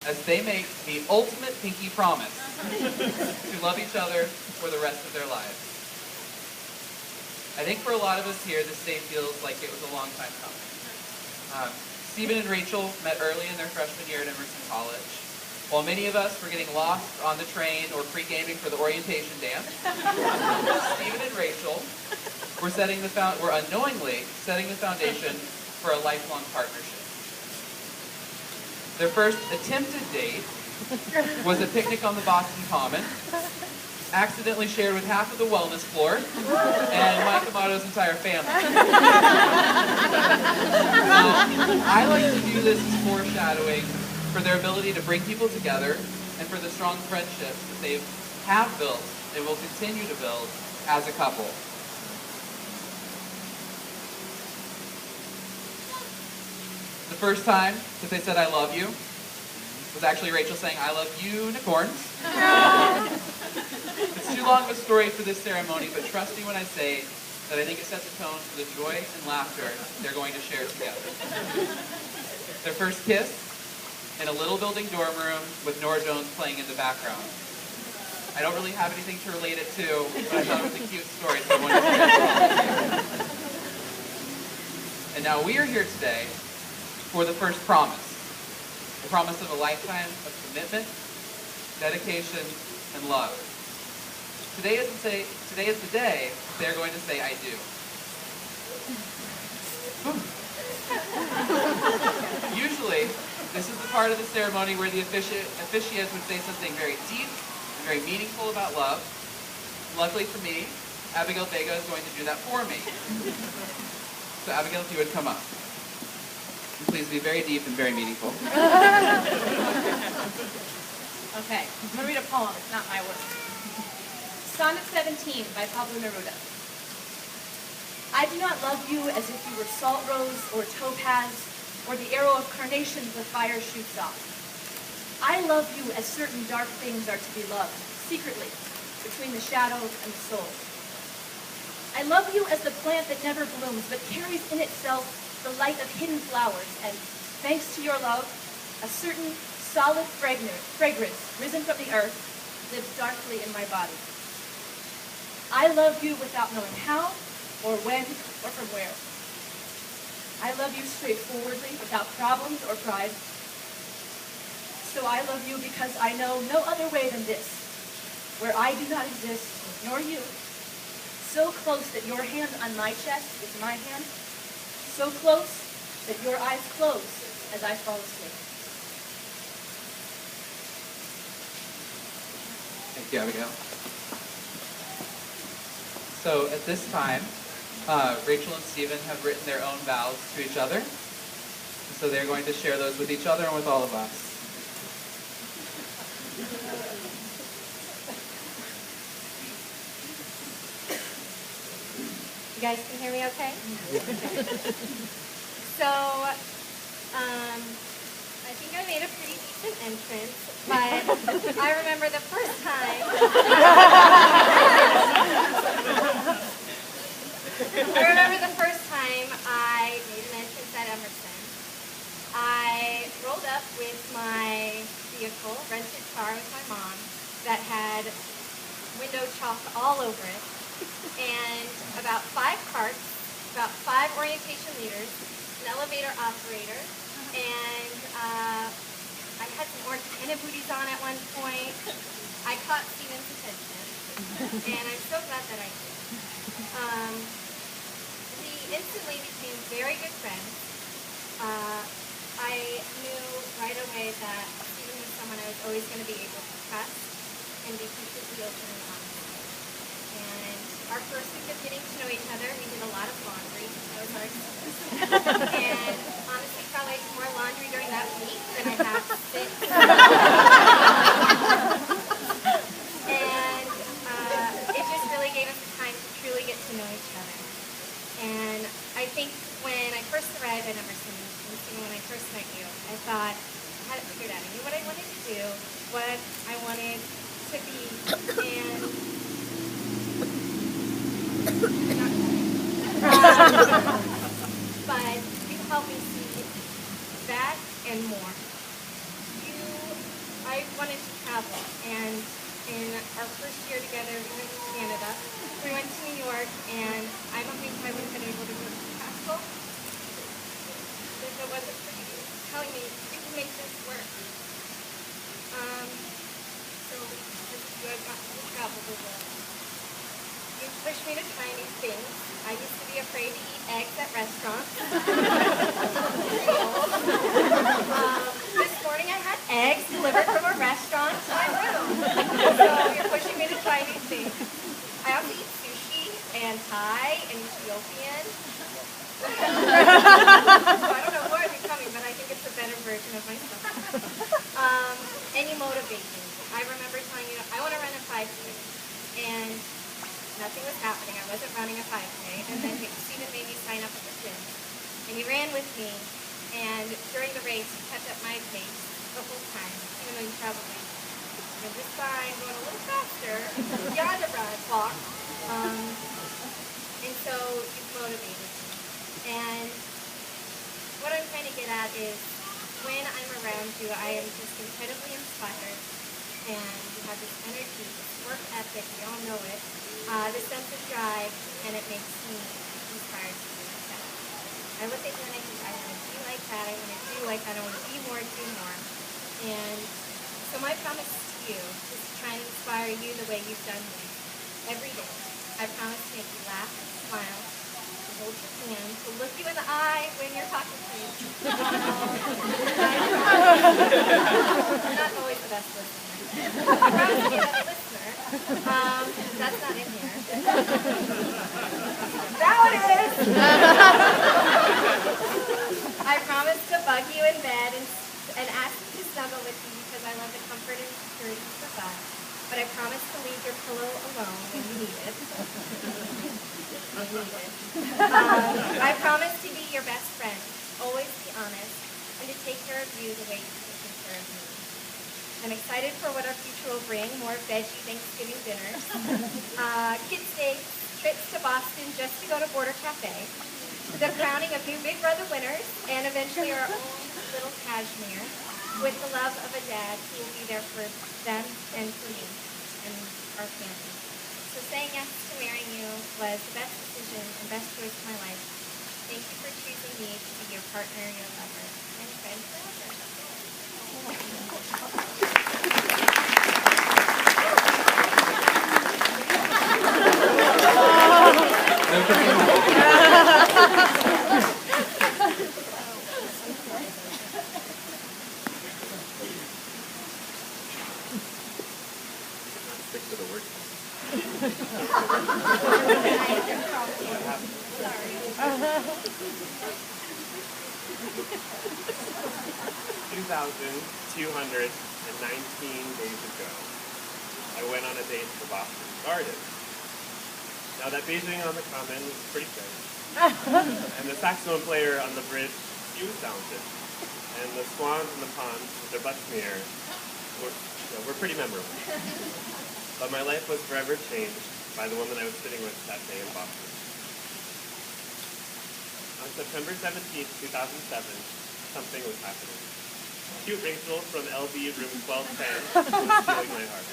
as they make the ultimate pinky promise to love each other for the rest of their lives. I think for a lot of us here, this day feels like it was a long time coming. Stephen and Rachel met early in their freshman year at Emerson College. While many of us were getting lost on the train or pre-gaming for the orientation dance, Stephen and Rachel were unknowingly setting the foundation for a lifelong partnership. Their first attempted date was a picnic on the Boston Common, accidentally shared with half of the wellness floor and Mike Amato's entire family. I like to view this as foreshadowing for their ability to bring people together and for the strong friendships that they have built and will continue to build as a couple. The first time that they said "I love you" was actually Rachel saying "I love you, unicorns." It's too long of a story for this ceremony, but trust me when I say that I think it sets a tone for the joy and laughter they're going to share together. Their first kiss in a little building dorm room with Nora Jones playing in the background. I don't really have anything to relate it to, but I thought it was a cute story, so I wanted to share it. And now we are here today for the first promise. The promise of a lifetime of commitment, dedication, and love. Today is the day they're going to say "I do." Usually, this is the part of the ceremony where the officiants would say something very deep and very meaningful about love. Luckily for me, Abigail Vega is going to do that for me. So Abigail, if you would come up. And please be very deep and very meaningful. Okay, I'm going to read a poem, not my words. Sonnet 17 by Pablo Neruda. I do not love you as if you were salt rose or topaz or the arrow of carnations the fire shoots off. I love you as certain dark things are to be loved, secretly, between the shadows and the soul. I love you as the plant that never blooms but carries in itself the light of hidden flowers, and thanks to your love, a certain solid fragrance risen from the earth lives darkly in my body. I love you without knowing how, or when, or from where. I love you straightforwardly, without problems or pride. So I love you because I know no other way than this, where I do not exist, nor you, so close that your hand on my chest is my hand, so close that your eyes close as I fall asleep. Thank you, Abigail. So at this time, Rachel and Stephen have written their own vows to each other. So they're going to share those with each other and with all of us. You guys can hear me okay? So, I think I made a pretty decent entrance, but I remember the first time. I made an entrance at Emerson. I rolled up with my vehicle, rented car with my mom, that had window chalk all over it, and about 5 carts, about 5 orientation leaders, an elevator operator, and I had some orange tennis booties on at one point. I caught Stephen's attention, and I'm so glad that I did. We instantly became very good friends. I knew right away that Stephen was someone I was always going to be able to trust and be completely open and honest. And our first week of getting to know each other, we did a lot of laundry. That was our and honestly, probably more laundry during that week than I have since. And it just really gave us the time to truly get to know each other. And I think when I first arrived at Emerson, when I first met you, I thought I had it figured out. I knew what I wanted to do, what I wanted to be, and but you helped me see that and more. You wanted to travel, and in our first year together, we went to Canada. We went to New York, and I don't think I would have been able to go to the castle if it wasn't for you telling me you can make this work. So this is who I've gotten to travel the world. You push me to try new things. I used to be afraid to eat eggs at restaurants. This morning I had eggs delivered from a restaurant to my room. So you're pushing me to try new things. I also eat sushi and Thai and Ethiopian. So I don't know who I'm becoming, but I think it's a better version of myself. And you motivate me. I remember telling you I want to run a 5K, and nothing was happening. I wasn't running a 5K, and then Stephen made me sign up at the gym, and he ran with me, and during the race, he kept up my pace the whole time, even though he traveled with me. And this time, going a little faster, beyond a run, walk, and so you've motivated me. And what I'm trying to get at is, when I'm around you, I am just incredibly inspired, and you have this energy, this work ethic, we all know it, this sense of drive, and it makes me inspired to do like that. I look at you and I think, I want to be like that, I want to do like that, I want to be more, do more. And so my promise to you is to try and inspire you the way you've done me every day. I promise to make you laugh, smile, to hold your hand, to look you in the eye when you're talking to me. I'm not always the best listener. I promise to be a better listener. That's not in here. Now it is! I promise to bug you in bed and ask you to snuggle with me because I love the comfort and security you provide. But I promise to leave your pillow alone when you need it. I promise to be your best friend, always be honest, and to take care of you the way you've taken care of me. I'm excited for what our future will bring, more veggie Thanksgiving dinners, kids' dates, trips to Boston just to go to Border Cafe, the crowning of new Big Brother winners, and eventually our own little Kashmir, with the love of a dad who will be there for them and for me and our family. So saying yes to marrying you was the best decision and best choice of my life. Thank you for choosing me to be your partner, your lover, and friend forever. Stick to the word. 2,219 days ago, I went on a date to the Boston Garden. Now that Beijing on the Common was pretty good, and the saxophone player on the bridge, he was talented, and the swans in the ponds with their butts in the air were pretty memorable. But my life was forever changed by the woman I was sitting with that day in Boston. On September 17th, 2007, something was happening. Cute Rachel from LB room 1210 was stealing my heart.